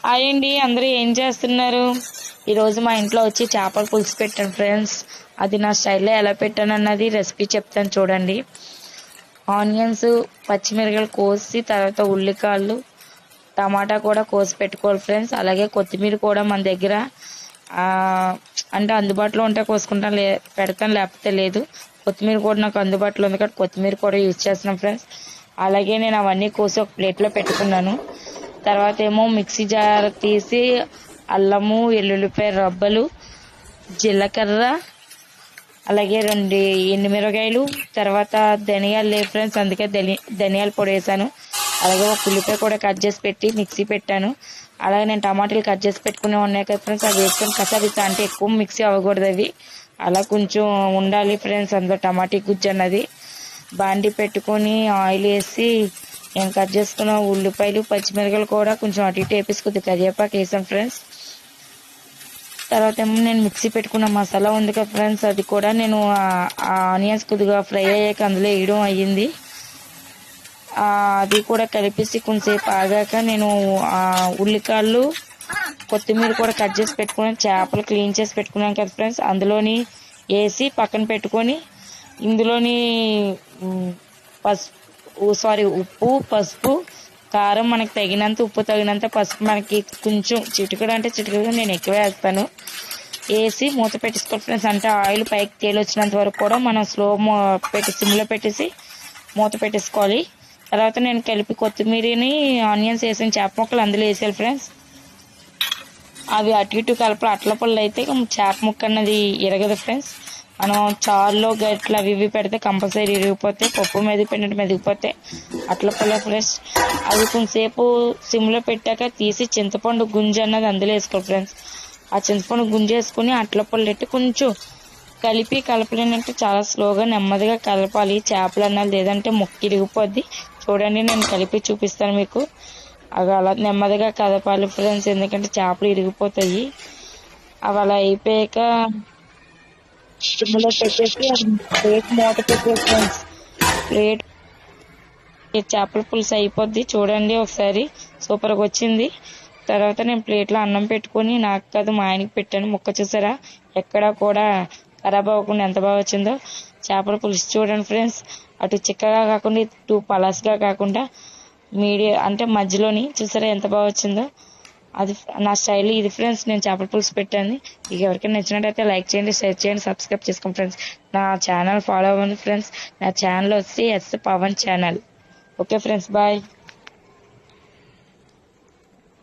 Hi అండి, అందరూ ఏం చేస్తున్నారు? ఈరోజు మా ఇంట్లో వచ్చి చేపల పులుసు పెట్టాను ఫ్రెండ్స్. అది నా స్టైల్లో ఎలా పెట్టాను అన్నది రెసిపీ చెప్తాను చూడండి. ఆనియన్స్, పచ్చిమిరపకాయలు కోసి తర్వాత ఉల్లికాయలు, టమాటా కూడా కోసి పెట్టుకోవాలి ఫ్రెండ్స్. అలాగే కొత్తిమీర కూడా మన దగ్గర అంటే అందుబాటులో ఉంటే కోసుకుంటాను, పెడతాను, లేకపోతే లేదు. కొత్తిమీర కూడా నాకు అందుబాటులో ఉంది కాబట్టి కొత్తిమీర కూడా యూజ్ చేస్తున్నాను ఫ్రెండ్స్. అలాగే నేను అవన్నీ కోసి ఒక ప్లేట్లో పెట్టుకున్నాను. తర్వాత ఏమో మిక్సీ జార్ తీసి అల్లము, ఎల్లుల్లిపాయ రబ్బలు, జీలకర్ర, అలాగే 2 ఎండుమిరపకాయలు, తర్వాత ధనియాలు లేవు ఫ్రెండ్స్, అందుకే ధనియాల పొడి వేసాను. అలాగే ఒక ఉల్లిపాయ కూడా కట్ చేసి పెట్టి మిక్సీ పెట్టాను. అలాగే నేను టమాటాలు కట్ చేసి పెట్టుకునే ఉన్నాయి కదా ఫ్రెండ్స్, అవి వేసుకొని కసాపిస్తా, అంటే ఎక్కువ మిక్సీ అవ్వకూడదు అవి, అలా కొంచెం ఉండాలి ఫ్రెండ్స్. అందులో టమాటా గుజ్జు అన్నది బాండి పెట్టుకొని ఆయిల్ వేసి నేను కట్ చేసుకున్న ఉల్లిపాయలు, పచ్చిమిరపకాయలు కూడా కొంచెం అటు ఇటు వేపేసి కొద్దిగా కరివేపాకు వేసాను ఫ్రెండ్స్. తర్వాత ఏమో నేను మిక్సీ పెట్టుకున్న మసాలా ఉంది కదా ఫ్రెండ్స్, అది కూడా నేను ఆనియన్స్ కొద్దిగా ఫ్రై అయ్యాక అందులో వేయడం అయ్యింది. అది కూడా కలిపేసి కొంచెంసేపు ఆగాక నేను ఉల్లికాయలు, కొత్తిమీర కూడా కట్ చేసి పెట్టుకున్నాను, చేపలు క్లీన్ చేసి పెట్టుకున్నాను కదా ఫ్రెండ్స్, అందులోని వేసి పక్కన పెట్టుకొని ఇందులోని ఉప్పు, పసుపు, కారం మనకి తగినంత, ఉప్పు తగినంత, పసుపు మనకి కొంచెం చిటికడు అంటే చిటికడుగా నేను ఎక్కువ వేస్తాను, వేసి మూత పెట్టేసుకోవాలి ఫ్రెండ్స్. అంటే ఆయిల్ పైకి తేలి వచ్చినంత వరకు కూడా మనం సిమ్లో పెట్టేసి మూత పెట్టేసుకోవాలి. తర్వాత నేను కలిపి కొత్తిమీరని, ఆనియన్స్ వేసిన చేప ముక్కలు అందులో వేసేయాలి ఫ్రెండ్స్. అవి అటు ఇటు కలపలు అట్ల పళ్ళు అయితే చేప ముక్క అన్నది ఇరగదు ఫ్రెండ్స్. మనం చారులో గట్లు అవి ఇవి పెడితే కంపల్సరీ ఇరిగిపోతే, పప్పు మెదిగిపోయినట్టు మెదిగిపోతే అట్ల పళ్ళ ఫ్రెండ్స్. అవి కొంచెంసేపు సిమ్లో పెట్టాక తీసి చింతపండు గుంజు అన్నది అందులో వేసుకోవాలి ఫ్రెండ్స్. ఆ చింతపండు గుంజు వేసుకుని అట్ల పళ్ళు పెట్టి కొంచెం కలపలేనంటే చాలా స్లోగా నెమ్మదిగా కలపాలి చేపలు అన్నది, లేదంటే ముక్క ఇరిగిపోద్ది. చూడండి, నేను కలిపి చూపిస్తాను మీకు. అవి అలా నెమ్మదిగా కలపాలి ఫ్రెండ్స్, ఎందుకంటే చేపలు ఇరిగిపోతాయి. అవి అలా అయిపోయాక సిమ్లో పెట్టేసి ప్లేట్ మూత పెట్టేసి ఫ్రెండ్స్, ప్లేట్ చేపల పులుసు అయిపోద్ది. చూడండి ఒకసారి, సూపర్గా వచ్చింది. తర్వాత నేను ప్లేట్లో అన్నం పెట్టుకొని నాకు కాదు మా ఆయనకి పెట్టాను. ముక్క చూసారా, ఎక్కడా కూడా ఖరాబ్ అవ్వకుండా ఎంత బాగా వచ్చిందో. చేపల పులుసు చూడండి ఫ్రెండ్స్, అటు చిక్కగా కాకుండా ఇటు పలాస్గా కాకుండా మీడియం అంటే మధ్యలోని, చూసారా ఎంత బాగా వచ్చిందో. అది నా స్టైల్ ఇది ఫ్రెండ్స్. నేను చేపల పులుసు పెట్టాను. మీకు ఎవరికైనా నచ్చినట్టయితే లైక్ చేయండి, షేర్ చేయండి, సబ్స్క్రైబ్ చేసుకోండి ఫ్రెండ్స్. నా ఛానల్ ఫాలో అవ్వండి ఫ్రెండ్స్. నా ఛానల్ వచ్చి S Pawan channel. Okay friends, bye.